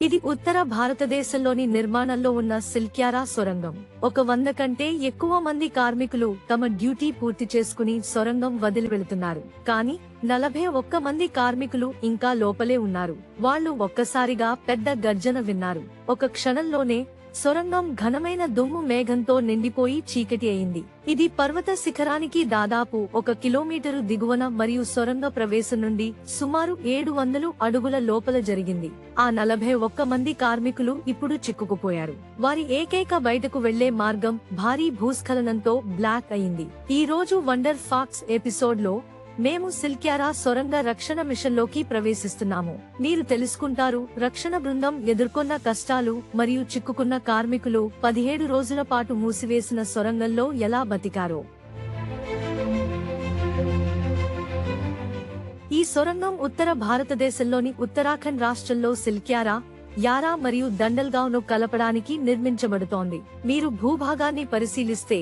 ఇది ఉత్తర భారతదేశంలోని నిర్మాణంలో ఉన్న సిల్క్యారా సొరంగం. 100 కంటే ఎక్కువ మంది కార్మికులు తమ డ్యూటీ పూర్తి చేసుకుని సొరంగం వదిలి వెళుతున్నారు. కానీ 41 మంది కార్మికులు ఇంకా లోపలే ఉన్నారు. వాళ్ళు ఒక్కసారిగా పెద్ద గర్జన విన్నారు. ఒక క్షణంలోనే సొరంగం ఘనమైన దుమ్ము మేఘంతో నిండిపోయి చీకటి అయింది. ఇది పర్వత శిఖరానికి దాదాపు 1 కిలోమీటరు దిగువన మరియు సొరంగ ప్రవేశం నుండి సుమారు 700 అడుగుల లోపల జరిగింది. ఆ 41 మంది కార్మికులు ఇప్పుడు చిక్కుకుపోయారు. వారి ఏకైక బయటకు వెళ్లే మార్గం భారీ భూస్ఖలనంతో బ్లాక్ అయింది. ఈ రోజు వండర్ ఫాక్స్ ఎపిసోడ్ లో మేము సిల్క్యారా సొరంగ రక్షణ మిషన్లోకి ప్రవేశిస్తున్నాము. మీరు తెలుసుకుంటారు రక్షణ బృందం ఎదుర్కొన్న కష్టాలు మరియు చిక్కుకున్న కార్మికులు 17 రోజుల పాటు మూసివేసిన సొరంగంలో ఎలా బతికారో. ఈ సొరంగం ఉత్తర భారతదేశంలోని ఉత్తరాఖండ్ రాష్ట్రంలో సిల్క్యారా, యారా మరియు దండల్గావ్ ను కలపడానికి నిర్మించబడుతోంది. మీరు భూభాగాన్ని పరిశీలిస్తే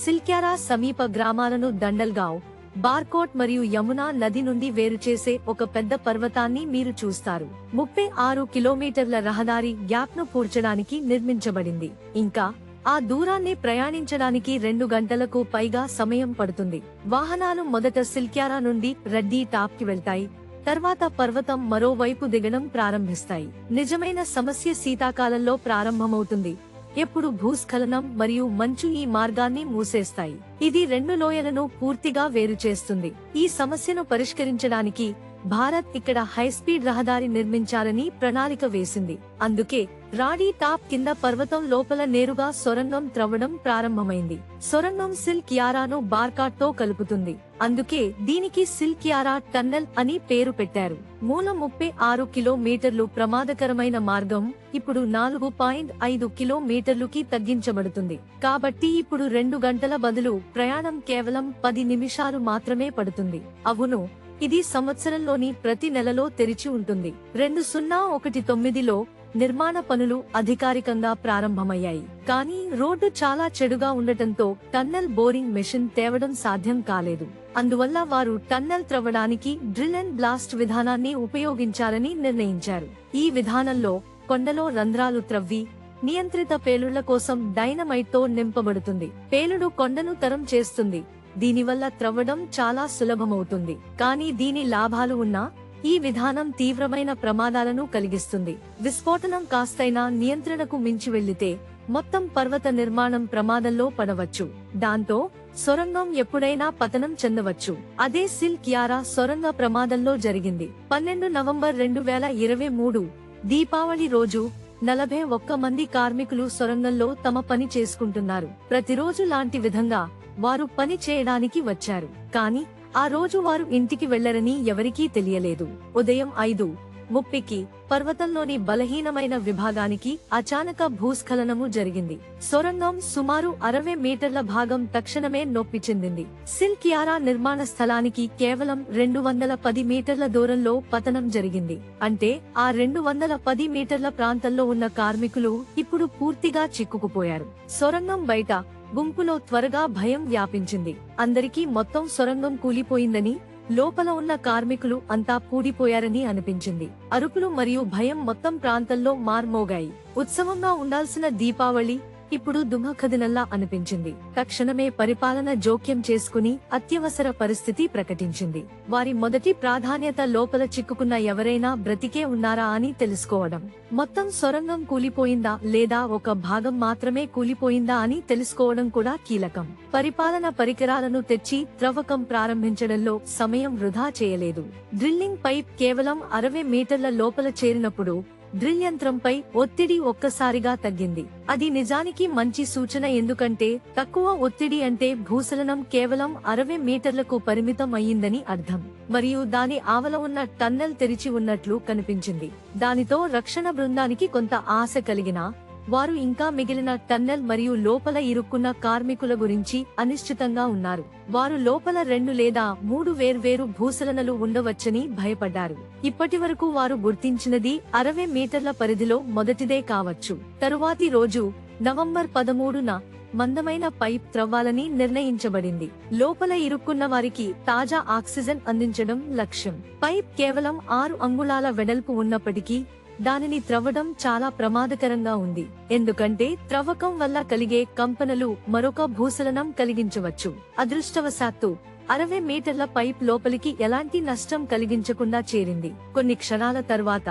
సిల్క్యారా సమీప గ్రామాలను దండల్గావ్, బార్కోట్ మరియు యమునా నది నుండి వేరుచేసే ఒక పెద్ద పర్వతాన్ని మీరు చూస్తారు. 36 కిలోమీటర్ల రహదారి గ్యాప్ ను పూడ్చడానికి నిర్మించబడింది. ఇంకా ఆ దూరాన్ని ప్రయాణించడానికి 2 గంటలకు పైగా సమయం పడుతుంది. వాహనాలు మొదట సిల్క్యారా నుండి రెడ్డీ టాప్ కి వెళ్తాయి. తర్వాత పర్వతం మరోవైపు దిగడం ప్రారంభిస్తాయి. నిజమైన సమస్య శీతాకాలంలో ప్రారంభమవుతుంది. ఎప్పుడు భూస్ఖలనం మరియు మంచు ఈ మార్గాన్ని మూసేస్తాయి. ఇది 2 లోయలను పూర్తిగా వేరు చేస్తుంది. ఈ సమస్యను పరిష్కరించడానికి భారత్ ఇక్కడ హైస్పీడ్ రహదారి నిర్మించాలని ప్రణాళిక వేసింది. అందుకే రాడీ టాప్ కింద పర్వతం లోపల నేరుగా సొరంగం త్రవ్వడం ప్రారంభమైంది. సొరంగం సిల్క్యారాను బార్కాట్ తో కలుపుతుంది. అందుకే దీనికి సిల్క్యారా టన్నెల్ అని పేరు పెట్టారు. మూలం 36 కిలోమీటర్లు ప్రమాదకరమైన మార్గం ఇప్పుడు 4.5 కిలోమీటర్లుకి తగ్గించబడుతుంది. కాబట్టి ఇప్పుడు 2 గంటల బదులు ప్రయాణం కేవలం 10 నిమిషాలు మాత్రమే పడుతుంది. అవును, ఇది సంవత్సరంలోని ప్రతి నెలలో తెరిచి ఉంటుంది. 2019లో నిర్మాణ పనులు అధికారికంగా ప్రారంభమయ్యాయి. కానీ రోడ్డు చాలా చెడుగా ఉండటంతో టన్నెల్ బోరింగ్ మెషిన్ తేవడం సాధ్యం కాలేదు. అందువల్ల వారు టన్నెల్ త్రవ్వడానికి డ్రిల్ అండ్ బ్లాస్ట్ విధానాన్ని ఉపయోగించాలని నిర్ణయించారు. ఈ విధానంలో కొండలో రంధ్రాలు త్రవ్వి నియంత్రిత పేలుళ్ల కోసం డైనమైట్ తో నింపబడుతుంది. పేలుడు కొండను తరం చేస్తుంది. దీనివల్ల త్రవ్వడం చాలా సులభమవుతుంది. కానీ దీని లాభాలు ఉన్నా ఈ విధానం తీవ్రమైన ప్రమాదాలను కలిగిస్తుంది. విస్ఫోటనం కాస్తైనా నియంత్రణకు మించి వెళ్లితే మొత్తం పర్వత నిర్మాణం ప్రమాదంలో పడవచ్చు. దాంతో సొరంగం ఎప్పుడైనా పతనం చెందవచ్చు. అదే సిల్క్యారా సొరంగ ప్రమాదంలో జరిగింది. 12 నవంబర్ 2023 దీపావళి రోజు 41 మంది కార్మికులు సొరంగంలో తమ పని చేసుకుంటున్నారు. ప్రతిరోజు లాంటి విధంగా వారు పని చేయడానికి వచ్చారు. కానీ ఆ రోజు వారు ఇంటికి వెళ్లరని ఎవరికీ తెలియలేదు. ఉదయం 5:30కి పర్వతంలోని బలహీనమైన విభాగానికి అచానక భూస్ఖలనము జరిగింది. సొరంగం సుమారు 60 మీటర్ల భాగం తక్షణమే నొప్పి చెందింది. సిల్క్యారా నిర్మాణ స్థలానికి కేవలం 210 మీటర్ల దూరంలో పతనం జరిగింది. అంటే ఆ 210 మీటర్ల ప్రాంతంలో ఉన్న కార్మికులు ఇప్పుడు పూర్తిగా చిక్కుకుపోయారు. సొరంగం బయట గుంపులో త్వరగా భయం వ్యాపించింది. అందరికీ మొత్తం సొరంగం కూలిపోయిందని, లోపల ఉన్న కార్మికులు అంతా పూడిపోయారని అనిపించింది. అరుపులు మరియు భయం మొత్తం ప్రాంతంలో మార్మోగాయి. ఉత్సవంగా ఉండాల్సిన దీపావళి ఇప్పుడు దుఃఖదినంలా అనిపించింది. తక్షణమే పరిపాలన జోక్యం చేసుకుని అత్యవసర పరిస్థితి ప్రకటించింది. వారి మొదటి ప్రాధాన్యత లోపల చిక్కుకున్న ఎవరైనా బ్రతికే ఉన్నారా అని తెలుసుకోవడం. మొత్తం సొరంగం కూలిపోయిందా లేదా ఒక భాగం మాత్రమే కూలిపోయిందా అని తెలుసుకోవడం కూడా కీలకం. పరిపాలన పరికరాలను తెచ్చి త్రవ్వకం ప్రారంభించడంలో సమయం వృధా చేయలేదు. డ్రిల్లింగ్ పైప్ కేవలం 60 మీటర్ల లోపల చేరినప్పుడు డ్రిల్ యంత్రంపై ఒత్తిడి ఒక్కసారిగా తగ్గింది. అది నిజానికి మంచి సూచన, ఎందుకంటే తక్కువ ఒత్తిడి అంటే భూస్ఖలనం కేవలం 60 మీటర్లకు పరిమితం అయ్యిందని అర్థం. మరియు దాని ఆవల ఉన్న టన్నెల్ తెరిచి ఉన్నట్లు కనిపించింది. దానితో రక్షణ బృందానికి కొంత ఆశ కలిగినా వారు ఇంకా మిగిలిన టన్నెల్ మరియు లోపల ఇరుక్కున్న కార్మికుల గురించి అనిశ్చితంగా ఉన్నారు. వారు లోపల 2 లేదా 3 వేర్వేరు భూస్ఖలనాలు ఉండవచ్చని భయపడ్డారు. ఇప్పటివరకు వారు గుర్తించినది 60 మీటర్ల పరిధిలో మొదటిదే కావచ్చు. తరువాతి రోజు నవంబర్ 13న మందమైన పైప్ త్రవ్వాలని నిర్ణయించబడింది. లోపల ఇరుక్కున్న వారికి తాజా ఆక్సిజన్ అందించడం లక్ష్యం. పైప్ కేవలం 6 అంగుళాల వెడల్పు ఉన్నప్పటికీ దానిని త్రవ్వడం చాలా ప్రమాదకరంగా ఉంది, ఎందుకంటే త్రవ్వకం వల్ల కలిగే కంపనలు మరొక భూస్ఖలనం కలిగించవచ్చు. అదృష్టవశాత్తు 60 మీటర్ల పైప్ లోపలికి ఎలాంటి నష్టం కలిగించకుండా చేరింది. కొన్ని క్షణాల తర్వాత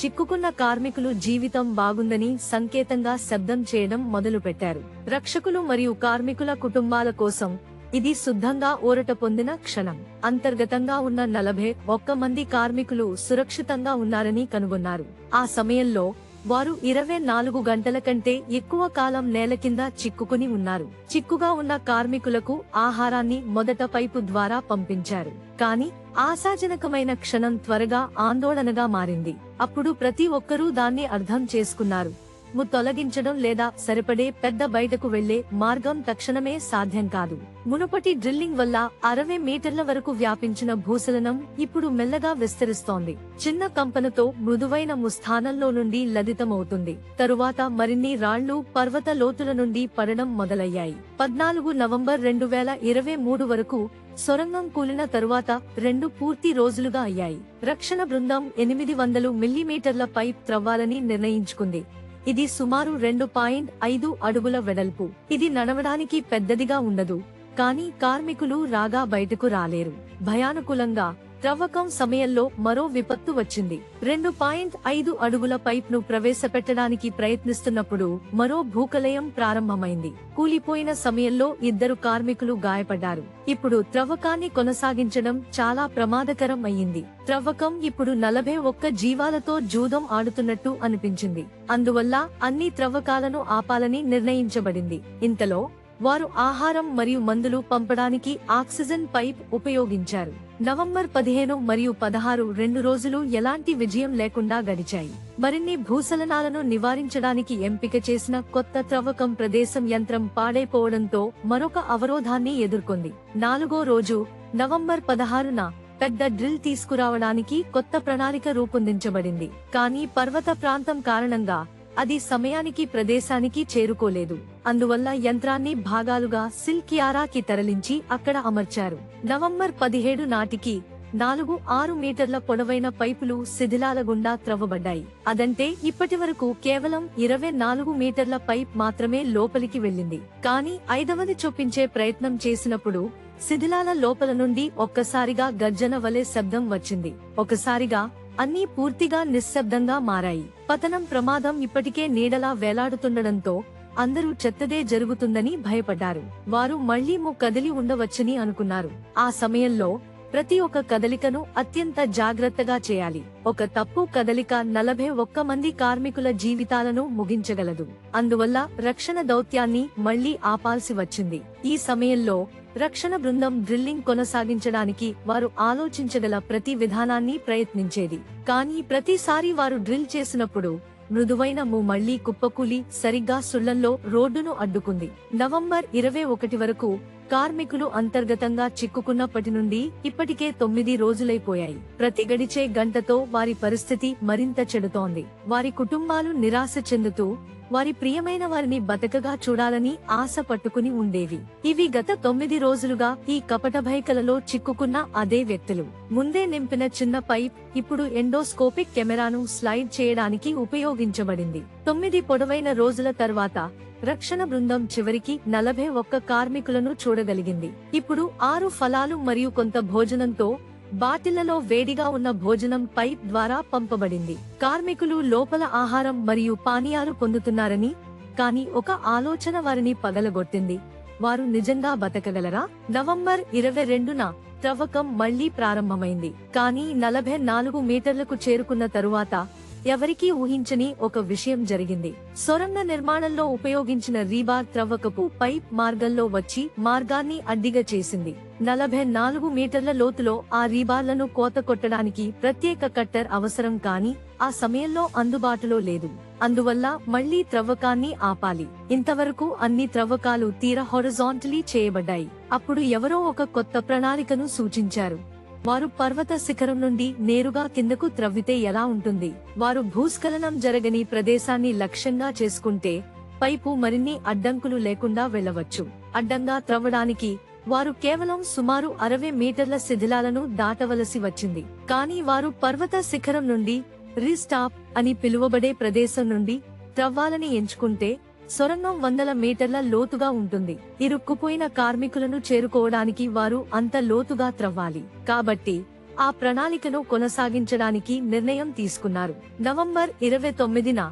చిక్కుకున్న కార్మికులు జీవితం బాగుందని సంకేతంగా శబ్దం చేయడం మొదలుపెట్టారు. రక్షకులు మరియు కార్మికుల కుటుంబాల కోసం ఇది శుద్ధంగా ఊరట పొందిన క్షణం. అంతర్గతంగా ఉన్న 41 మంది కార్మికులు సురక్షితంగా ఉన్నారని కనుగొన్నారు. ఆ సమయంలో వారు 24 గంటల కంటే ఎక్కువ కాలం నేల కింద చిక్కుకుని ఉన్నారు. చిక్కుగా ఉన్న కార్మికులకు ఆహారాన్ని మొదట పైపు ద్వారా పంపించారు. కానీ ఆశాజనకమైన క్షణం త్వరగా ఆందోళనగా మారింది. అప్పుడు ప్రతి ఒక్కరూ దాన్ని అర్థం చేసుకున్నారు. తొలగించడం లేదా సరిపడే పెద్ద బయటకు వెళ్లే మార్గం తక్షణమే సాధ్యం కాదు. మునుపటి డ్రిల్లింగ్ వల్ల 60 మీటర్ల వరకు వ్యాపించిన భూస్ఖలనం ఇప్పుడు మెల్లగా విస్తరిస్తోంది. చిన్న కంపనతో మృదువైన స్థానంలో నుండి లదితమవుతుంది. తరువాత మరిన్ని రాళ్లు పర్వత లోతుల నుండి పడడం మొదలయ్యాయి. 14 నవంబర్ 2023 వరకు సొరంగం కూలిన తరువాత 2 పూర్తి రోజులుగా అయ్యాయి. రక్షణ బృందం 800 మిల్లీమీటర్ల పైప్ త్రవ్వాలని నిర్ణయించుకుంది. ఇది సుమారు 2.5 అడుగుల వెడల్పు. ఇది నడవడానికి పెద్దదిగా ఉండదు, కానీ కార్మికులు రాగా బయటకు రాలేరు. భయానకులంగా త్రవ్వకం సమయంలో మరో విపత్తు వచ్చింది. 2.5 అడుగుల పైప్ ను ప్రవేశపెట్టడానికి ప్రయత్నిస్తున్నప్పుడు మరో భూకలయం ప్రారంభమైంది. కూలిపోయిన సమయంలో 2 కార్మికులు గాయపడ్డారు. ఇప్పుడు త్రవ్వకాన్ని కొనసాగించడం చాలా ప్రమాదకరం అయ్యింది. త్రవ్వకం ఇప్పుడు 41 జీవాలతో జూదం ఆడుతున్నట్టు అనిపించింది. అందువల్ల అన్ని త్రవ్వకాలను ఆపాలని నిర్ణయించబడింది. ఇంతలో వారు ఆహారం మరియు మందులు పంపడానికి ఆక్సిజన్ పైప్ ఉపయోగించారు. నవంబర్ 15 మరియు 16 2 రోజులు ఎలాంటి విజయం లేకుండా గడిచాయి. మరిన్ని భూస్ఖలనాలను నివారించడానికి ఎంపిక చేసిన కొత్త త్రవ్వకం ప్రదేశం యంత్రం పాడైపోవడంతో మరొక అవరోధాన్ని ఎదుర్కొంది. 4వ రోజు నవంబర్ 16న పెద్ద డ్రిల్ తీసుకురావడానికి కొత్త ప్రణాళిక రూపొందించబడింది. కానీ పర్వత ప్రాంతం కారణంగా అది సమయానికి ప్రదేశానికి చేరుకోలేదు. అందువల్ల యంత్రాన్ని భాగాలుగా సిల్క్యారాకి తరలించి అక్కడ అమర్చారు. నవంబర్ 17 నాటికి 4-6 మీటర్ల పొడవైన పైపులు శిథిలాల గుండా త్రవ్వబడ్డాయి. అదంటే ఇప్పటి వరకు కేవలం 24 మీటర్ల పైప్ మాత్రమే లోపలికి వెళ్ళింది. కానీ 5వది చొప్పించే ప్రయత్నం చేసినప్పుడు శిథిలాల లోపల నుండి ఒక్కసారిగా గర్జన వలె శబ్దం వచ్చింది. ఒకసారిగా అన్నీ పూర్తిగా నిశ్శబ్దంగా మారాయి. పతనం ప్రమాదం ఇప్పటికే నీడలా వేలాడుతుండడంతో అందరూ చెత్తదే జరుగుతుందని భయపడ్డారు. వారు మళ్లీ కదిలి ఉండవచ్చని అనుకున్నారు. ఆ సమయంలో ప్రతి ఒక్క కదలికను అత్యంత జాగ్రత్తగా చేయాలి. ఒక తప్పు కదలిక 41 మంది కార్మికుల జీవితాలను ముగించగలదు. అందువల్ల రక్షణ దౌత్యాన్ని మళ్లీ ఆపాల్సి వచ్చింది. ఈ సమయంలో రక్షణ బృందం డ్రిల్లింగ్ కొనసాగించడానికి వారు ఆలోచించగల ప్రతి విధానాన్ని ప్రయత్నించేది. కానీ ప్రతిసారి వారు డ్రిల్ చేసినప్పుడు మృదువైన మళ్లీ కుప్పకూలి సరిగ్గా సుళ్లంలో రోడ్డును అడ్డుకుంది. నవంబర్ 21 వరకు కార్మికులు అంతర్గతంగా చిక్కుకున్నప్పటి నుండి ఇప్పటికే 9 రోజులైపోయాయి. ప్రతి గడిచే గంటతో వారి పరిస్థితి మరింత చెడుతోంది. వారి కుటుంబాలు నిరాశ చెందుతూ వారి ప్రియమైన వారిని బతకగా చూడాలని ఆశ పట్టుకుని ఉండేవి. ఇవి గత 9 రోజులుగా ఈ కపటభైకలలో చిక్కుకున్న అదే వ్యక్తులు. ముందే నింపిన చిన్న పైప్ ఇప్పుడు ఎండోస్కోపిక్ కెమెరాను స్లైడ్ చేయడానికి ఉపయోగించబడింది. 9 పొడవైన రోజుల తర్వాత రక్షణ బృందం చివరికి 41 కార్మికులను చూడగలిగింది. ఇప్పుడు 6 ఫలాలు మరియు కొంత భోజనంతో బాటిళ్లలో వేడిగా ఉన్న భోజనం పైప్ ద్వారా పంపబడింది. కార్మికులు లోపల ఆహారం మరియు పానీయాలు పొందుతున్నారని, కానీ ఒక ఆలోచన వారిని పగలగొట్టింది. వారు నిజంగా బతకగలరా? నవంబర్ 22న త్రవ్వకం మళ్లీ ప్రారంభమైంది. కానీ 44 మీటర్లకు చేరుకున్న తరువాత ఎవరికీ ఊహించని ఒక విషయం జరిగింది. సొరంగ నిర్మాణంలో ఉపయోగించిన రీబార్ త్రవ్వకపు పైప్ మార్గంలో వచ్చి మార్గాన్ని అడ్డిగా చేసింది. 44 మీటర్ల లోతులో ఆ రీబార్లను కోత కొట్టడానికి ప్రత్యేక కట్టర్ అవసరం, కానీ ఆ సమయంలో అందుబాటులో లేదు. అందువల్ల మళ్లీ త్రవ్వకాన్ని ఆపాలి. ఇంతవరకు అన్ని త్రవ్వకాలు తీర హారిజాంటలీ చేయబడ్డాయి. అప్పుడు ఎవరో ఒక కొత్త ప్రణాళికను సూచించారు. వారు పర్వత శిఖరం నుండి నేరుగా కిందకు త్రవ్వితే ఎలా ఉంటుంది? వారు భూస్ఖలనం జరగని ప్రదేశాన్ని లక్ష్యంగా చేసుకుంటే పైపు మరిన్ని అడ్డంకులు లేకుండా వెళ్లవచ్చు. అడ్డంగా త్రవ్వడానికి వారు కేవలం సుమారు 60 మీటర్ల శిథిలాలను దాటవలసి వచ్చింది. కానీ వారు పర్వత శిఖరం నుండి రీస్టాప్ అని పిలువబడే ప్రదేశం నుండి త్రవ్వాలని ఎంచుకుంటే సొరంగం వందల మీటర్ల లోతుగా ఉంటుంది. ఇరుక్కుపోయిన కార్మికులను చేరుకోవడానికి వారు అంత లోతుగా త్రవ్వాలి. కాబట్టి ఆ ప్రణాళికను కొనసాగించడానికి నిర్ణయం తీసుకున్నారు. నవంబర్ 29న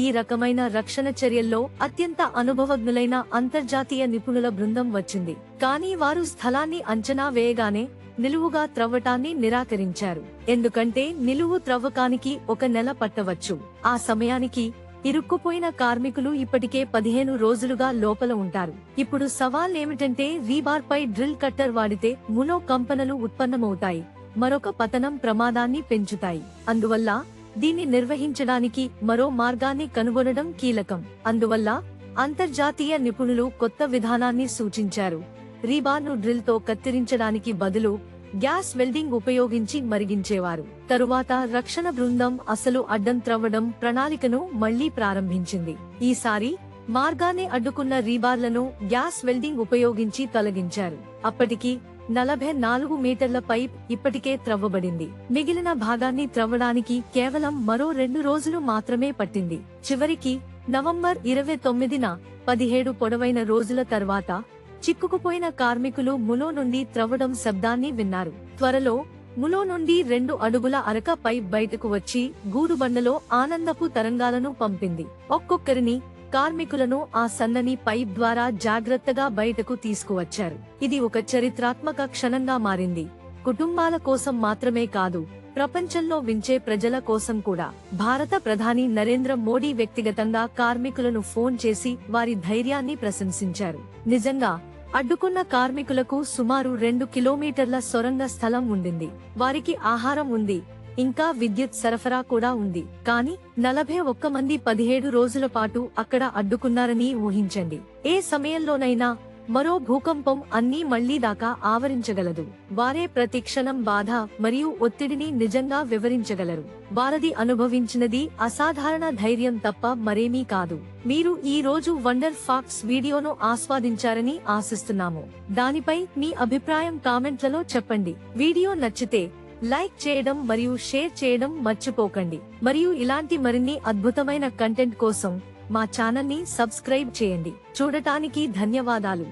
ఈ రకమైన రక్షణ చర్యల్లో అత్యంత అనుభవజ్ఞులైన అంతర్జాతీయ నిపుణుల బృందం వచ్చింది. కానీ వారు స్థలాన్ని అంచనా వేయగానే నిలువుగా త్రవ్వటాన్ని నిరాకరించారు. ఎందుకంటే నిలువు త్రవ్వకానికి 1 నెల పట్టవచ్చు. ఆ సమయానికి ఇరుక్కుపోయిన కార్మికులు ఇప్పటికే 15 రోజులుగా లోపల ఉంటారు. ఇప్పుడు సవాల్ ఏమిటంటే రీబార్ పై డ్రిల్ కట్టర్ వాడితే మునో కంపనలు ఉత్పన్నమవుతాయి, మరొక పతనం ప్రమాదాన్ని పెంచుతాయి. అందువల్ల దీన్ని నిర్వహించడానికి మరో మార్గాన్ని కనుగొనడం కీలకం. అందువల్ల అంతర్జాతీయ నిపుణులు కొత్త విధానాన్ని సూచించారు. రీబార్ను డ్రిల్ తో కత్తిరించడానికి బదులు గ్యాస్ వెల్డింగ్ ఉపయోగించి మరిగించేవారు. తరువాత రక్షణ బృందం అసలు అడ్డం త్రవ్వడం ప్రణాళికను మళ్లీ ప్రారంభించింది. ఈసారి మార్గాన్ని అడ్డుకున్న రీబార్లను గ్యాస్ వెల్డింగ్ ఉపయోగించి తొలగించారు. అప్పటికి 44 మీటర్ల పైప్ ఇప్పటికే త్రవ్వబడింది. మిగిలిన భాగాన్ని త్రవ్వడానికి కేవలం మరో 2 రోజులు మాత్రమే పట్టింది. చివరికి నవంబర్ 29న 17 పొడవైన రోజుల తర్వాత చిక్కుకుపోయిన కార్మికులు ములో నుండి త్రవ్వడం శబ్దాన్ని విన్నారు. త్వరలో ములో నుండి 2 అడుగుల అరక పైప్ బయటకు వచ్చి గూడుబండలో ఆనందపు తరంగాలను పంపింది. ఒక్కొక్కరిని కార్మికులను ఆ సన్నని పైప్ ద్వారా జాగ్రత్తగా బయటకు తీసుకువచ్చారు. ఇది ఒక చరిత్రాత్మక క్షణంగా మారింది. కుటుంబాల కోసం మాత్రమే కాదు, ప్రపంచంలో వించే ప్రజల కోసం కూడా. భారత ప్రధాని నరేంద్ర మోడీ వ్యక్తిగతంగా కార్మికులను ఫోన్ చేసి వారి ధైర్యాన్ని ప్రశంసించారు. నిజంగా అడ్డుకున్న కార్మికులకు సుమారు 2 కిలోమీటర్ల సొరంగ స్థలం ఉండింది. వారికి ఆహారం ఉంది, ఇంకా విద్యుత్ సరఫరా కూడా ఉంది. కానీ 41 మంది 17 రోజుల పాటు అక్కడ అడ్డుకున్నారని ఊహించండి. ఏ సమయంలోనైనా మరో భూకంపం అన్నీ మళ్లీ దాకా ఆవరించగలదు. వారే ప్రతి క్షణం బాధ మరియు ఒత్తిడిని నిజంగా వివరించగలరు. వారది అనుభవించినది అసాధారణ ధైర్యం తప్ప మరేమీ కాదు. మీరు ఈ రోజు వండర్ ఫాక్ట్స్ వీడియోను ఆస్వాదించారని ఆశిస్తున్నాము. దానిపై మీ అభిప్రాయం కామెంట్లలో చెప్పండి. వీడియో నచ్చితే లైక్ చేయడం మరియు షేర్ చేయడం మర్చిపోకండి. మరియు ఇలాంటి మరిన్ని అద్భుతమైన కంటెంట్ కోసం మా ఛానల్ ని సబ్స్క్రైబ్ చేయండి. చూడటానికి ధన్యవాదాలు.